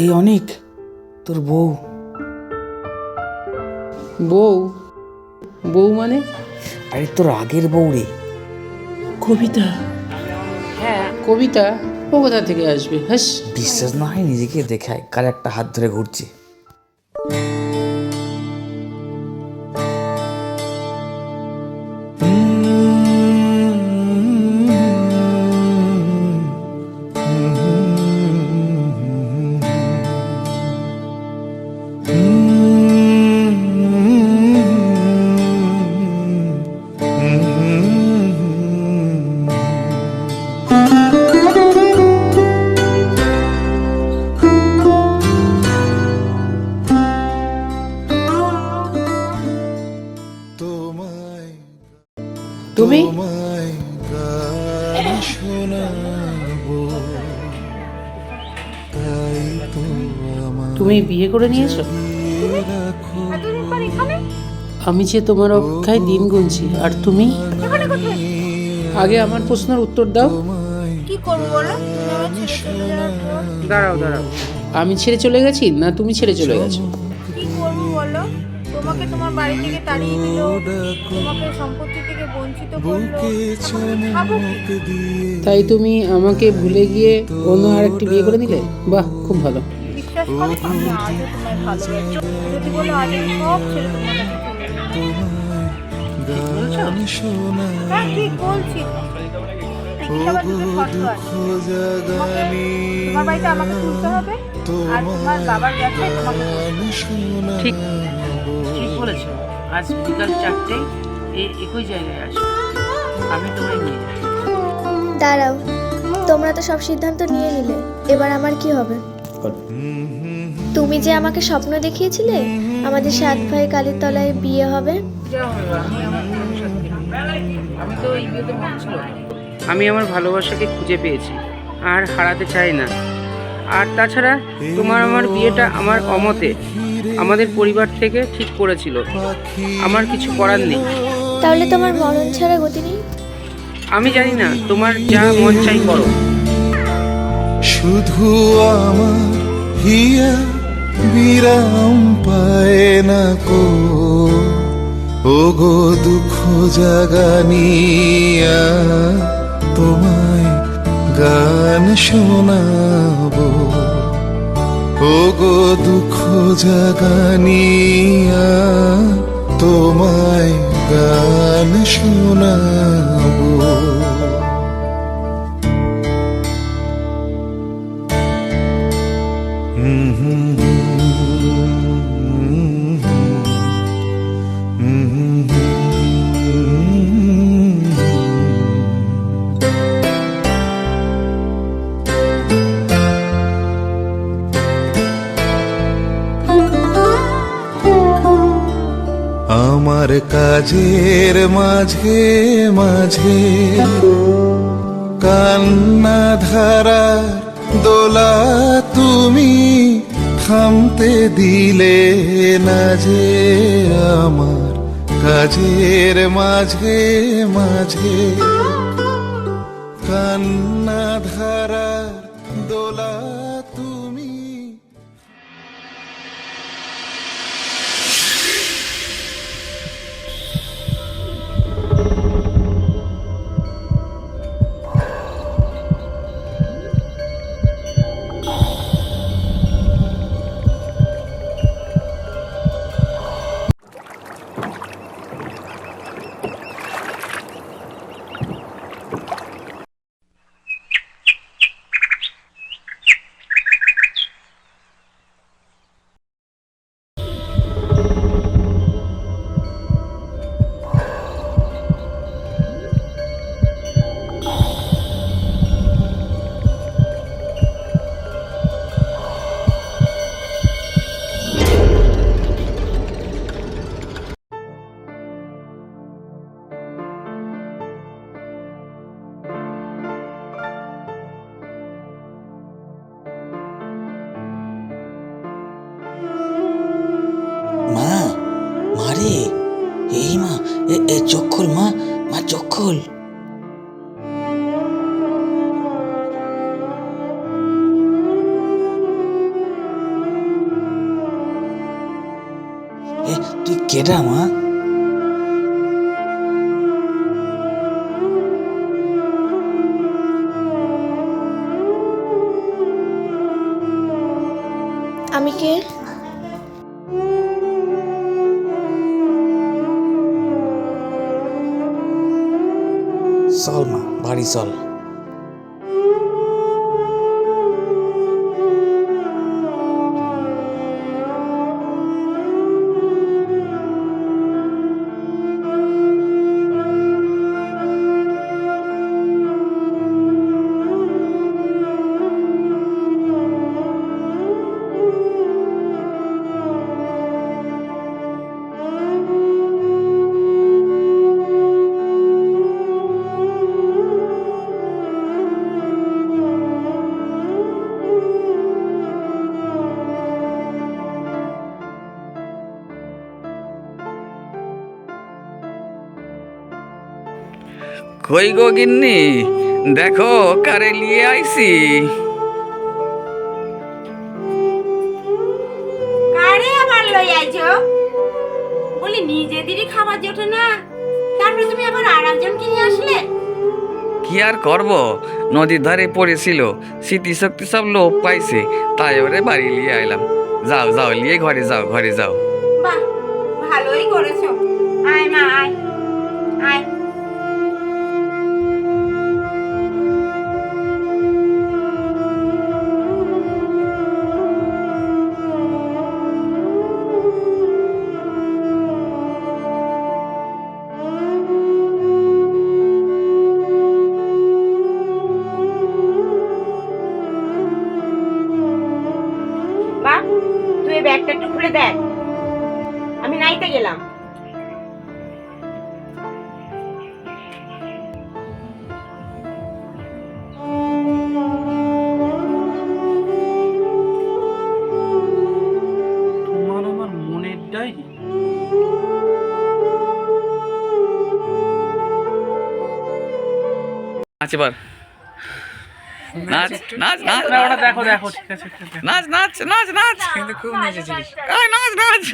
এই অনেক তোর বউ। বউ? বউ মানে? আরে তোর আগের বউ রে। কবিতা? হ্যাঁ, কবিতা। ও কোথা থেকে আসবে? হাস। বিশ্বাস না হয় নিজেকে দেখায়, কার একটা হাত ধরে ঘুরছে। তুমি? তুমি বিয়ে করে নিয়েছো? আমি যে তোমার অপেক্ষায় দিন গুনছি, আর তুমি? আগে আমার প্রশ্নের উত্তর দাও। কি করবো বলো? দাঁড়াও দাঁড়াও, আমি ছেড়ে চলে গেছি না তুমি ছেড়ে চলে গেছো? কি করবো বলো? তোমাকে তোমার বাড়ি থেকে তাড়িয়ে দিল, তোমাকে সম্পত্তি থেকে বঞ্চিত করলো, এখন আমি খাবো কি? তাই তুমি আমাকে ভুলে গিয়ে অন্য আরেকটি বিয়ে করে নিলে? বাহ, খুব ভালো। বিশ্বাস করো, আমি আজও তোমায় ভালোবাসি। যদি বলো আজ আমি সব ছেড়ে তোমার কাছে চলে যাবো। হ্যাঁ, ঠিক বলছি। তোমার বাড়িতে আমাকে তুলতে হবে, আর তোমার বাবার ব্যবসায় তোমাকে ঠিক ঠিক বলেছো। আজ বিকাল 4টেয় একই জায়গায় আসো, আমি তোমায় নিয়ে যাবো। দাঁড়াও, তোমরা তো সব সিদ্ধান্ত নিয়ে নিলে, এবার আমার কি হবে? তুমি যে আমাকে স্বপ্ন দেখিয়েছিলে আমাদের 7 ভাই কালীর তলায় বিয়ে হবে। আমি তো এই বিয়েতে মন ছিল না। আমি আমার ভালোবাসাকে খুঁজে পেয়েছি আর হারাতে চাই না। আর তাছাড়া তোমার আমার বিয়েটা আমার অমতে আমাদের পরিবার থেকে ঠিক করেছিল, আমার কিছু করার নেই। তাহলে তোমার মরণ ছাড়া গতি নেই? আমি জানি না, তোমার যা মন চাই করো। শুধু আমার হিয়া বিরাম পায় না কো, ও গো দুঃখ জাগানিয়া তোমায় গান শোনাবো, ও গো দুঃখ জাগানিয়া তোমায় গান শোনাবো। আমার কাজের মাঝে মাঝে কান্না ধারার দোলা তুমি থামতে দিলে না যে, আমার কাজের মাঝে মাঝে কান্না ধারার দোলা তুমি। মা, মারে, এই মা, চোখ খোল মা, মা চোখ খোল। কেডা মা? আমি কে? চল মা, বাড়ি চল। কই গো গিন্নি, দেখো কারে নিয়ে আইছি। কারে আবার লই আইছো? বলি নিজেদেরই খাবার জোটে না, তারপরে তুমি আবার আর একজনকে নিয়ে আসলে। কি আর করব, নদীর ধারে পড়েছিল, স্মৃতি শক্তি সব লোপ পাইছে, তাই ওরে বাড়ি নিয়ে আইলাম। যাও যাও, নিয়ে ঘরে যাও, ঘরে যাও। বাহ, ভালোই করেছো। আয় মা, আয় আয়। মা, তুই এই ব্যাগটা একটু খুলে দেখ, আমি নাইতে গেলাম। তোমার আমার মনের ডায়েরি। নাচ এবার, নাচ নাচ নাচ না, ওটা দেখো দেখো, ঠিক আছে ঠিক আছে। নাচ নাচ নাচ নাচ, কিন্তু খুব নেচেছিলিস। নাচ নাচ।